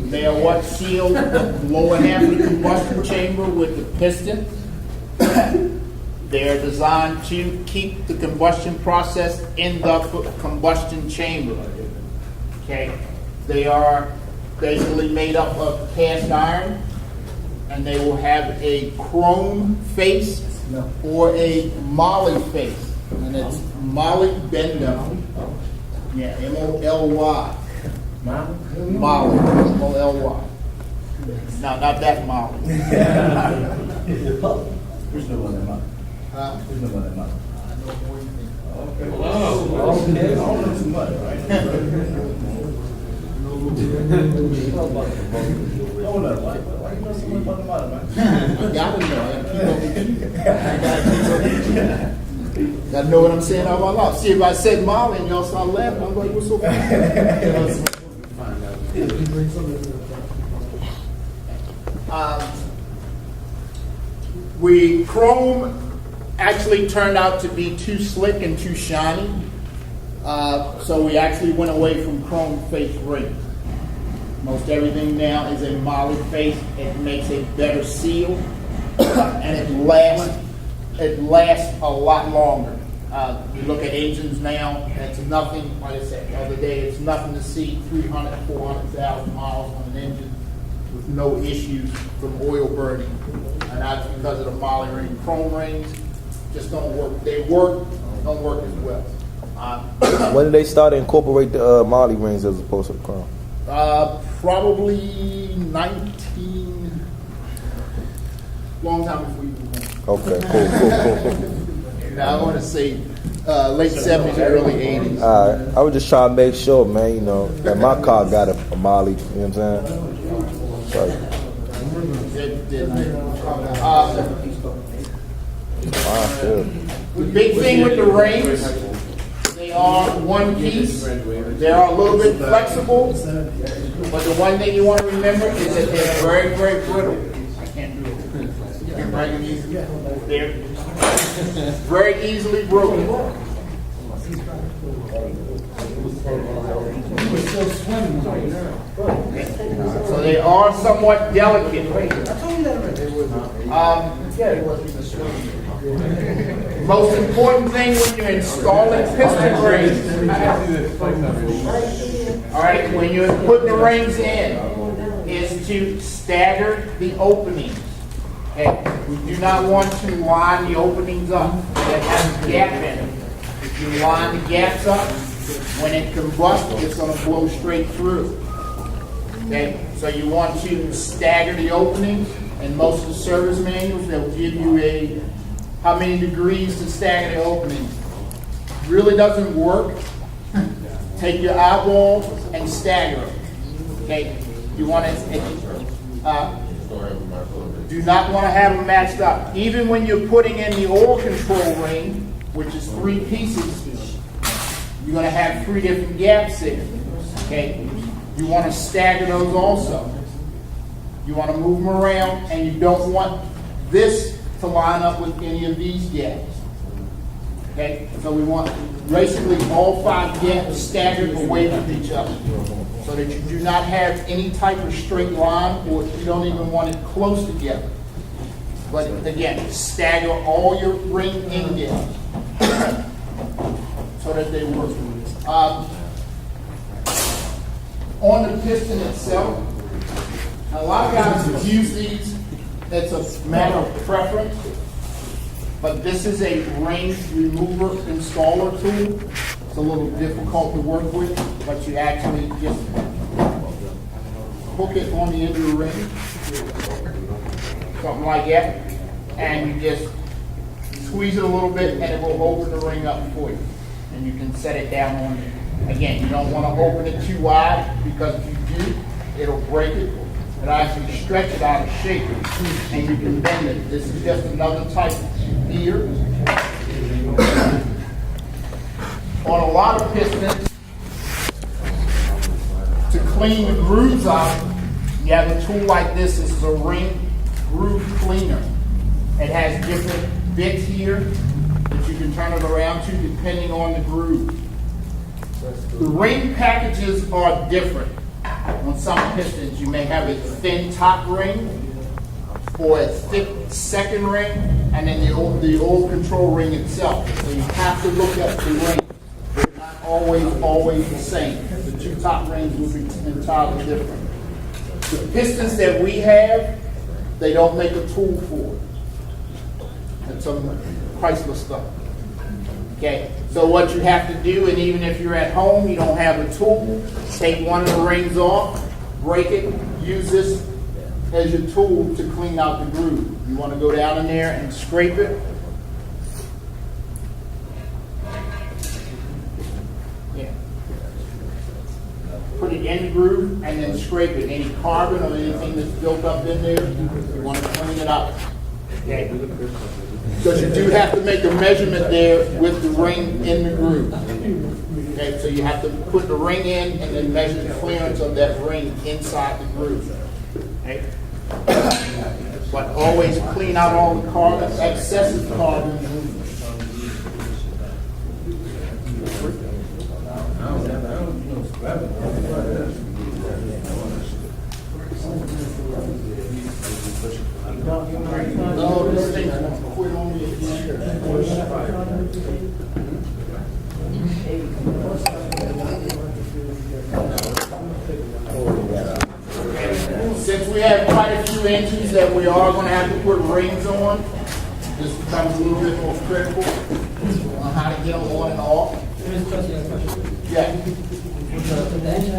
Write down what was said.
They are what seal the lower half of the combustion chamber with the piston. They are designed to keep the combustion process in the combustion chamber. Okay, they are basically made up of cast iron, and they will have a chrome face or a moly face, and it's molybdenum. Yeah, M-O-L-Y. Molly, M-O-L-Y. No, not that Molly. Who's the one that matters? Who's the one that matters? Okay. Wow. Okay. I don't know too much, right? Hold up. Why you know so much about the matter, man? Y'all don't know. I know what I'm saying all my life. See, if I said Molly and y'all start laughing, I'm like, what's so funny? Chrome actually turned out to be too slick and too shiny, so we actually went away from chrome face rings. Most everything now is a moly face. It makes a better seal, and it lasts a lot longer. You look at engines now, it's nothing, like I said the other day, it's nothing to see 300, 400,000 miles on an engine with no issues from oil burning. And that's because of the moly ring. Chrome rings just don't work. They work, don't work as well. When did they start to incorporate the moly rings as opposed to the chrome? Probably long time before you were born. Okay, cool. Now I want to say late 70s, early 80s. I was just trying to make sure, man, you know, that my car got a moly, you know what I'm saying? The big thing with the rings, they are one piece. They are a little bit flexible, but the one thing you want to remember is that they're very, very brittle. I can't do it. They're very easily broken. So they are somewhat delicate. Most important thing when you're installing piston rings, all right, when you're putting the rings in, is to stagger the openings. Okay? We do not want to line the openings up that has a gap in it. If you line the gaps up, when it combusts, it's going to blow straight through. Okay? So you want to stagger the openings, and most of the service manuals, they'll give you how many degrees to stagger the openings. Really doesn't work. Take your eyeball and stagger them. Okay? You want to do not want to have them matched up. Even when you're putting in the oil control ring, which is 3 pieces, you're going to have 3 different gaps in it. Okay? You want to stagger those also. You want to move them around, and you don't want this to line up with any of these gaps. Okay? So we want basically all 5 gaps staggered away from each other, so that you do not have any type of straight line, or you don't even want it close together. But again, stagger all your ring in gaps so that they work. On the piston itself, a lot of guys use these. It's a matter of preference, but this is a ring remover installer tool. It's a little difficult to work with, but you actually just hook it on the end of the ring, something like that, and you just squeeze it a little bit, and it will open the ring up for you, and you can set it down on it. Again, you don't want to open it too wide, because if you do, it'll break it. It'll actually stretch it out of shape, and you can bend it. This is just another type of gear. On a lot of pistons, to clean the grooves out, you have a tool like this. This is a ring groove cleaner. It has different bits here that you can turn it around to depending on the groove. The ring packages are different. on some pistons, you may have a thin top ring or a thick second ring, and then the old control ring itself. So you have to look at the ring. They're not always the same. The two top rings will be entirely different. The pistons that we have, they don't make a tool for it. That's some Chrysler stuff. Okay, so what you have to do, and even if you're at home, you don't have a tool, take one of the rings off, break it, use this as your tool to clean out the groove. You want to go down in there and scrape it. Yeah. Put it in the groove and then scrape it. Any carbon or anything that's built up in there, you want to clean it out. Okay. Because you do have to make a measurement there with the ring in the groove. Okay, so you have to put the ring in and then measure the clearance of that ring inside the groove. Okay. But always clean out all the carbon, excessive carbon. No, this thing's gonna quit on me again. Since we have quite a few engines that we are going to have to put rings on, this becomes a little bit more critical on how to get them on and off. Yeah. The engine